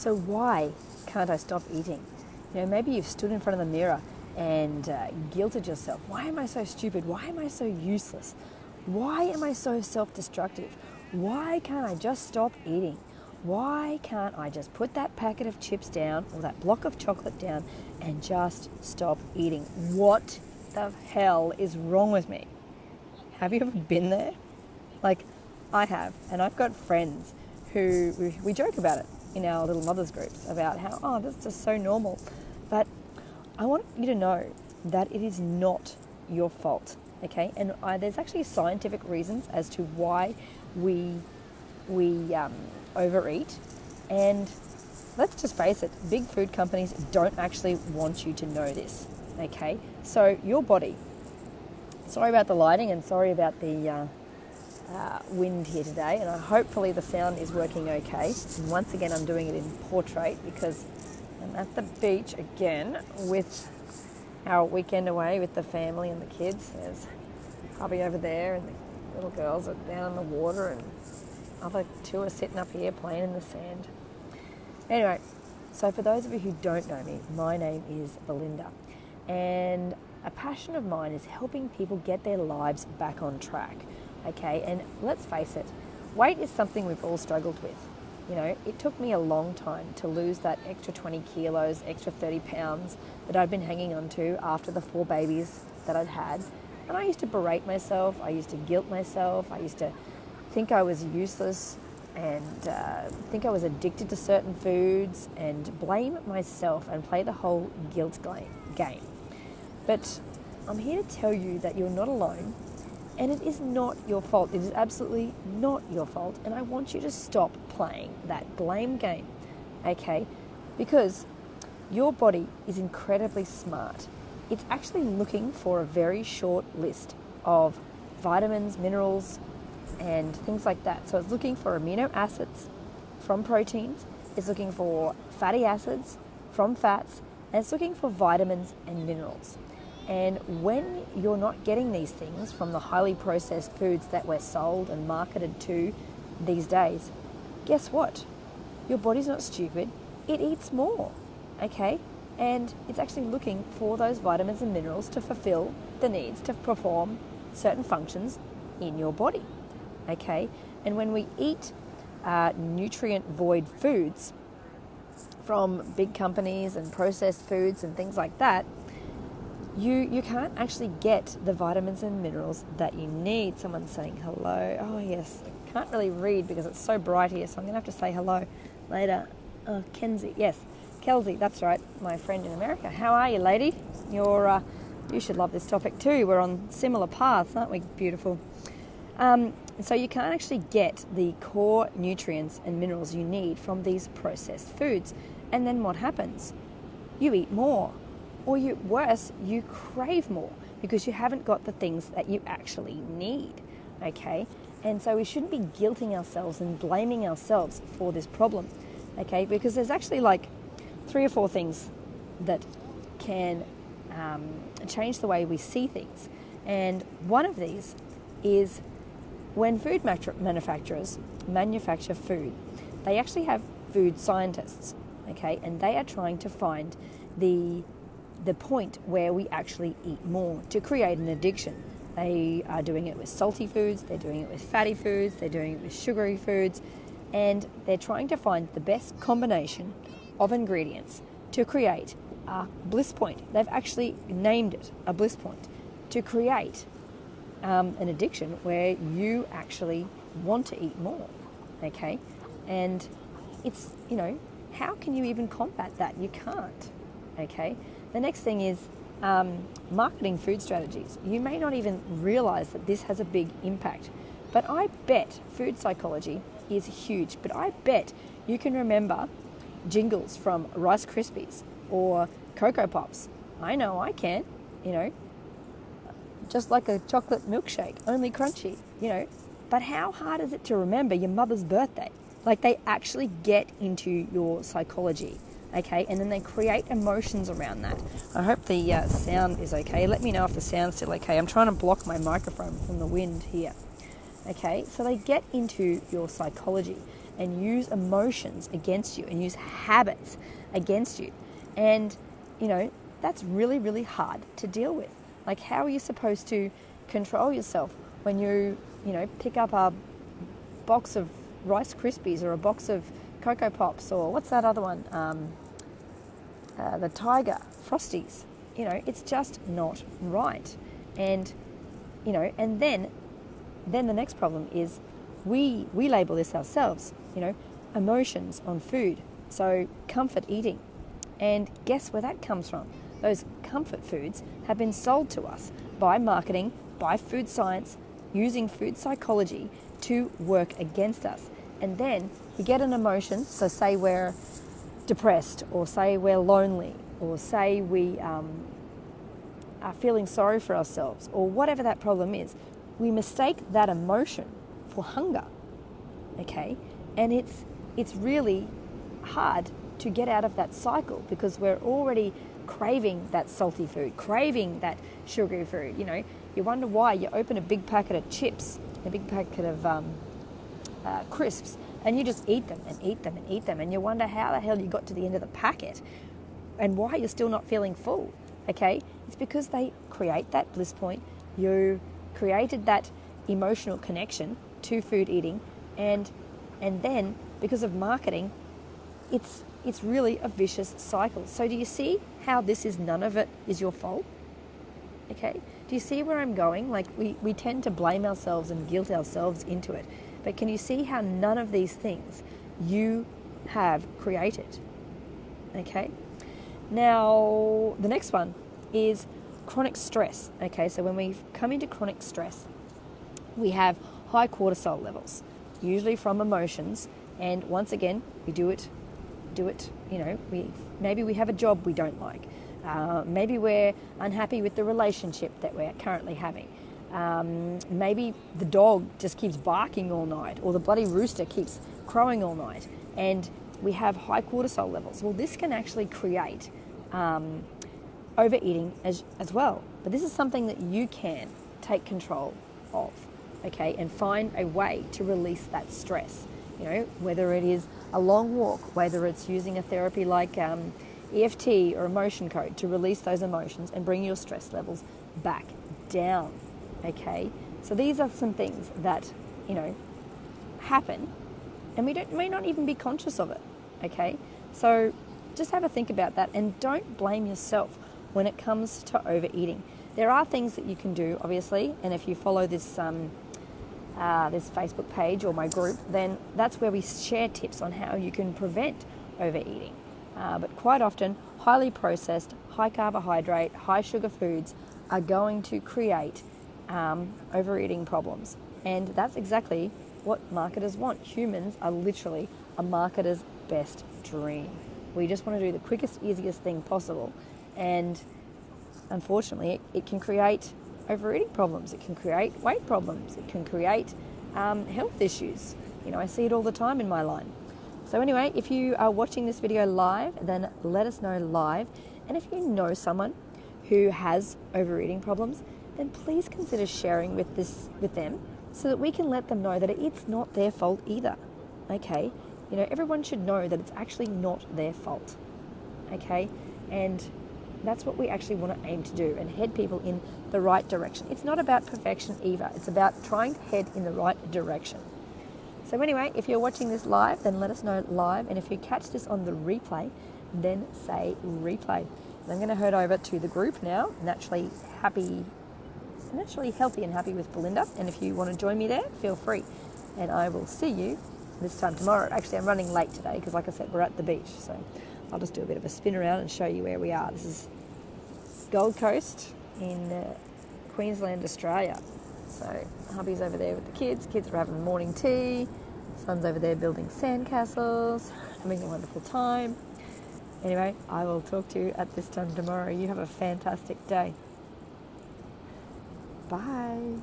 So why can't I stop eating? Maybe you've stood in front of the mirror and guilted yourself. Why am I so stupid? Why am I so useless? Why am I so self-destructive? Why can't I just stop eating? Why can't I just put that packet of chips down or that block of chocolate down and just stop eating? What the hell is wrong with me? Have you ever been there? Like, I have, and I've got friends who we joke about it in our little mothers groups about how, this is just so normal. But I want you to know that it is not your fault, okay? And there's actually scientific reasons as to why we overeat. And let's just face it, big food companies don't actually want you to know this, okay? So your body, sorry about the lighting and sorry about the wind here today, and hopefully the sound is working okay. And once again, I'm doing it in portrait because I'm at the beach again with our weekend away with the family and the kids. There's hubby over there and the little girls are down in the water and other two are sitting up here playing in the sand. Anyway, so for those of you who don't know me, my name is Belinda, and a passion of mine is helping people get their lives back on track. Okay, and let's face it, weight is something we've all struggled with. It took me a long time to lose that extra 20 kilos, extra 30 pounds that I'd been hanging on to after the 4 babies that I'd had. And I used to berate myself, I used to guilt myself, I used to think I was useless and think I was addicted to certain foods and blame myself and play the whole guilt game. But I'm here to tell you that you're not alone. And it is not your fault. It is absolutely not your fault. And I want you to stop playing that blame game, okay? Because your body is incredibly smart. It's actually looking for a very short list of vitamins, minerals, and things like that. So it's looking for amino acids from proteins. It's looking for fatty acids from fats. And it's looking for vitamins and minerals. And when you're not getting these things from the highly processed foods that we're sold and marketed to these days, guess what? Your body's not stupid. It eats more, okay? And it's actually looking for those vitamins and minerals to fulfill the needs to perform certain functions in your body, okay? And when we eat nutrient-void foods from big companies and processed foods and things like that, you can't actually get the vitamins and minerals that you need. Someone's saying hello. Oh, yes. I can't really read because it's so bright here, so I'm going to have to say hello later. Kenzie. Yes, Kelsey, that's right, my friend in America. How are you, lady? You should love this topic too. We're on similar paths, aren't we? Beautiful. So you can't actually get the core nutrients and minerals you need from these processed foods. And then what happens? You eat more. Or worse, you crave more because you haven't got the things that you actually need, okay? And so we shouldn't be guilting ourselves and blaming ourselves for this problem, okay? Because there's actually like 3 or 4 things that can change the way we see things. And one of these is when food manufacturers manufacture food, they actually have food scientists, okay? And they are trying to find the point where we actually eat more to create an addiction. They are doing it with salty foods, they're doing it with fatty foods, they're doing it with sugary foods, and they're trying to find the best combination of ingredients to create a bliss point. They've actually named it a bliss point to create an addiction where you actually want to eat more, okay? And it's, how can you even combat that? You can't, okay? The next thing is marketing food strategies. You may not even realize that this has a big impact, but I bet food psychology is huge. But I bet you can remember jingles from Rice Krispies or Cocoa Pops. I know I can, just like a chocolate milkshake, only crunchy, But how hard is it to remember your mother's birthday? Like, they actually get into your psychology. Okay, and then they create emotions around that. I hope the sound is okay. Let me know if the sound's still okay. I'm trying to block my microphone from the wind here. Okay, so they get into your psychology. and use emotions against you and use habits against you. And, that's really, really hard to deal with. Like, how are you supposed to control yourself when you pick up a box of Rice Krispies or a box of Cocoa Pops, or what's that other one? The Tiger Frosties. It's just not right. And, and then the next problem is we label this ourselves, emotions on food. So comfort eating. And guess where that comes from? Those comfort foods have been sold to us by marketing, by food science, using food psychology to work against us. And then we get an emotion, so say we're depressed, or say we're lonely, or say we are feeling sorry for ourselves, or whatever that problem is. We mistake that emotion for hunger, okay? And it's really hard to get out of that cycle because we're already craving that salty food, craving that sugary food. You wonder why you open a big packet of chips, a big packet of crisps, and you just eat them and eat them and eat them, and you wonder how the hell you got to the end of the packet and why you're still not feeling full. Okay, it's because they create that bliss point. You created that emotional connection to food eating, and then because of marketing, it's really a vicious cycle. So do you see how none of it is your fault? Okay, do you see where I'm going? Like, we tend to blame ourselves and guilt ourselves into it. But can you see how none of these things you have created? Okay. Now, the next one is chronic stress. Okay, so when we come into chronic stress, we have high cortisol levels, usually from emotions. And once again, we do it. Maybe we have a job we don't like. Maybe we're unhappy with the relationship that we're currently having. Maybe the dog just keeps barking all night, or the bloody rooster keeps crowing all night, and we have high cortisol levels. Well, this can actually create overeating as well. But this is something that you can take control of, okay, and find a way to release that stress. Whether it is a long walk, whether it's using a therapy like EFT or emotion code to release those emotions and bring your stress levels back down. Okay, so these are some things that happen, and we may not even be conscious of it. Okay, so just have a think about that, and don't blame yourself when it comes to overeating. There are things that you can do, obviously, and if you follow this this Facebook page or my group, then that's where we share tips on how you can prevent overeating. But quite often, highly processed, high carbohydrate, high sugar foods are going to create overeating problems. And that's exactly what marketers want. Humans are literally a marketer's best dream. We just want to do the quickest, easiest thing possible. And unfortunately, it can create overeating problems. It can create weight problems. It can create health issues. I see it all the time in my line. So anyway, if you are watching this video live, then let us know live. And if you know someone who has overeating problems, then please consider sharing with them so that we can let them know that it's not their fault either. Okay? Everyone should know that it's actually not their fault. Okay? And that's what we actually want to aim to do, and head people in the right direction. It's not about perfection either. It's about trying to head in the right direction. So anyway, if you're watching this live, then let us know live. And if you catch this on the replay, then say replay. And I'm going to head over to the group now, Naturally Healthy and Happy with Belinda. And if you want to join me there, feel free. And I will see you this time tomorrow. Actually, I'm running late today because, like I said, we're at the beach. So I'll just do a bit of a spin around and show you where we are. This is Gold Coast in Queensland, Australia. So hubby's over there with the kids. Kids are having morning tea. Son's over there building sandcastles, having a wonderful time. Anyway, I will talk to you at this time tomorrow. You have a fantastic day. Bye.